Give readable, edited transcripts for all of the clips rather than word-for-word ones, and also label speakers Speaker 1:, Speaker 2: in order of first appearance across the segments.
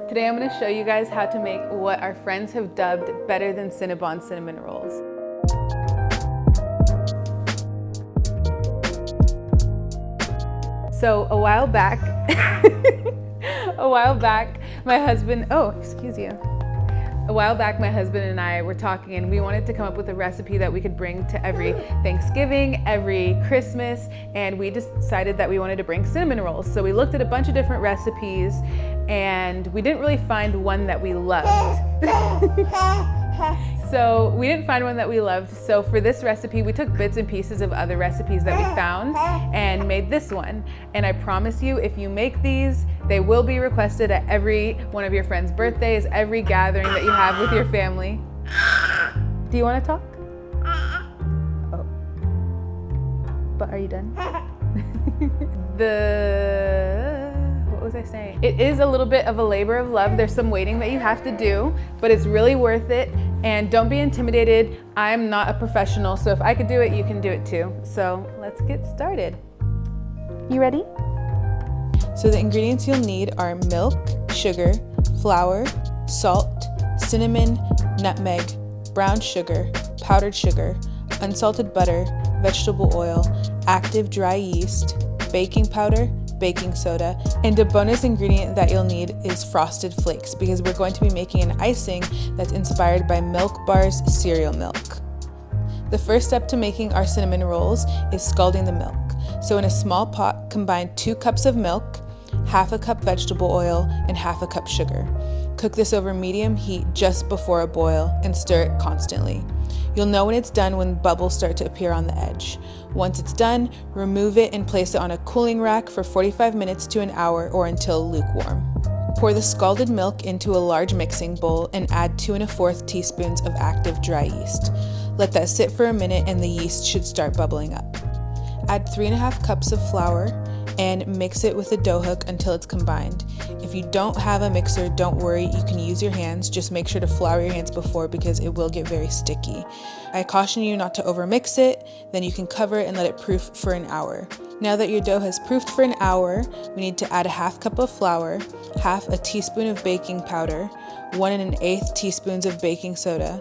Speaker 1: Today I'm going to show you guys how to make what our friends have dubbed better than Cinnabon cinnamon rolls. So a while back, my husband and I were talking, and we wanted to come up with a recipe that we could bring to every Thanksgiving, every Christmas, and we decided that we wanted to bring cinnamon rolls. So we looked at a bunch of different recipes and we didn't really find one that we loved. So for this recipe, we took bits and pieces of other recipes that we found and made this one. And I promise you, if you make these, they will be requested at every one of your friends' birthdays, every gathering that you have with your family. Do you want to talk? Oh. But are you done? What was I saying? It is a little bit of a labor of love. There's some waiting that you have to do, but it's really worth it. And don't be intimidated. I'm not a professional, so if I could do it, you can do it too. So let's get started. You ready? So the ingredients you'll need are milk, sugar, flour, salt, cinnamon, nutmeg, brown sugar, powdered sugar, unsalted butter, vegetable oil, active dry yeast, baking powder, baking soda, and a bonus ingredient that you'll need is frosted flakes, because we're going to be making an icing that's inspired by Milk Bar's cereal milk. The first step to making our cinnamon rolls is scalding the milk. So in a small pot, combine 2 cups of milk, half a cup vegetable oil, and half a cup sugar. Cook this over medium heat just before a boil and stir it constantly. You'll know when it's done when bubbles start to appear on the edge. Once it's done, remove it and place it on a cooling rack for 45 minutes to an hour or until lukewarm. Pour the scalded milk into a large mixing bowl and add 2 1/4 teaspoons of active dry yeast. Let that sit for a minute and the yeast should start bubbling up. Add 3 1/2 cups of flour and mix it with a dough hook until it's combined. If you don't have a mixer, don't worry, you can use your hands. Just make sure to flour your hands before, because it will get very sticky. I caution you not to overmix it, then you can cover it and let it proof for an hour. Now that your dough has proofed for an hour, we need to add a half cup of flour, half a teaspoon of baking powder, 1 1/8 teaspoons of baking soda,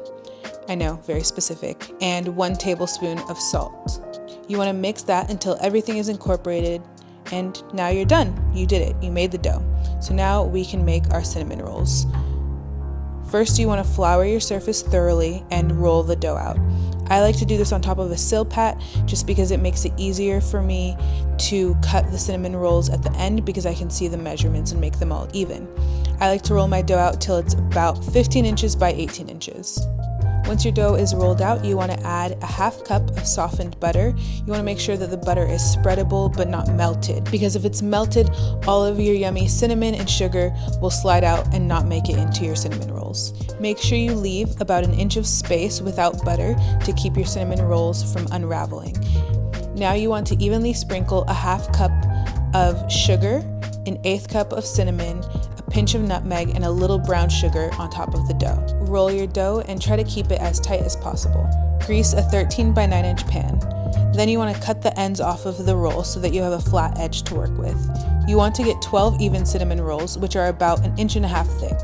Speaker 1: I know, very specific, and 1 tablespoon of salt. You want to mix that until everything is incorporated. And now you're done. You did it. You made the dough. So now we can make our cinnamon rolls. First, you want to flour your surface thoroughly and roll the dough out. I like to do this on top of a Silpat just because it makes it easier for me to cut the cinnamon rolls at the end, because I can see the measurements and make them all even. I like to roll my dough out till it's about 15 inches by 18 inches. Once your dough is rolled out, you want to add a half cup of softened butter. You want to make sure that the butter is spreadable but not melted, because if it's melted, all of your yummy cinnamon and sugar will slide out and not make it into your cinnamon rolls. Make sure you leave about 1 inch of space without butter to keep your cinnamon rolls from unraveling. Now you want to evenly sprinkle a half cup of sugar, 1/8 cup of cinnamon, a pinch of nutmeg, and a little brown sugar on top of the dough. Roll your dough and try to keep it as tight as possible. Grease a 13 by 9 inch pan. Then you want to cut the ends off of the roll so that you have a flat edge to work with. You want to get 12 even cinnamon rolls, which are about 1.5 inches thick.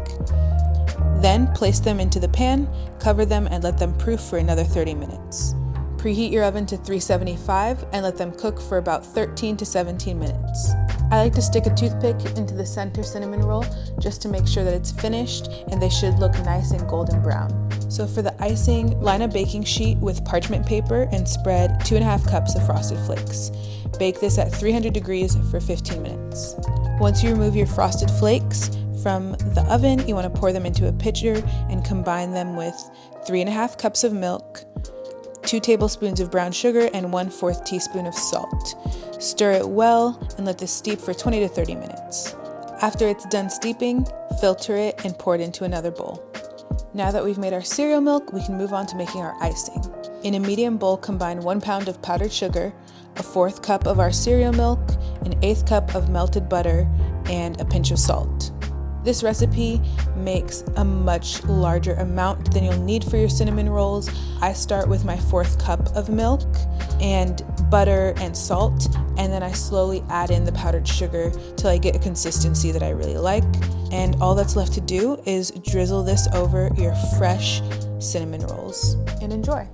Speaker 1: Then place them into the pan, cover them, and let them proof for another 30 minutes. Preheat your oven to 375 and let them cook for about 13 to 17 minutes. I like to stick a toothpick into the center cinnamon roll just to make sure that it's finished, and they should look nice and golden brown. So for the icing, line a baking sheet with parchment paper and spread 2 1/2 cups of frosted flakes. Bake this at 300 degrees for 15 minutes. Once you remove your frosted flakes from the oven, you want to pour them into a pitcher and combine them with 3 1/2 cups of milk, 2 tablespoons of brown sugar, and 1/4 teaspoon of salt. Stir it well and let this steep for 20 to 30 minutes. After it's done steeping, filter it and pour it into another bowl. Now that we've made our cereal milk, we can move on to making our icing. In a medium bowl, combine 1 pound of powdered sugar, a 1/4 cup of our cereal milk, 1/8 cup of melted butter, and a pinch of salt. This recipe makes a much larger amount than you'll need for your cinnamon rolls. I start with my 1/4 cup of milk and butter and salt, and then I slowly add in the powdered sugar till I get a consistency that I really like. And all that's left to do is drizzle this over your fresh cinnamon rolls and enjoy.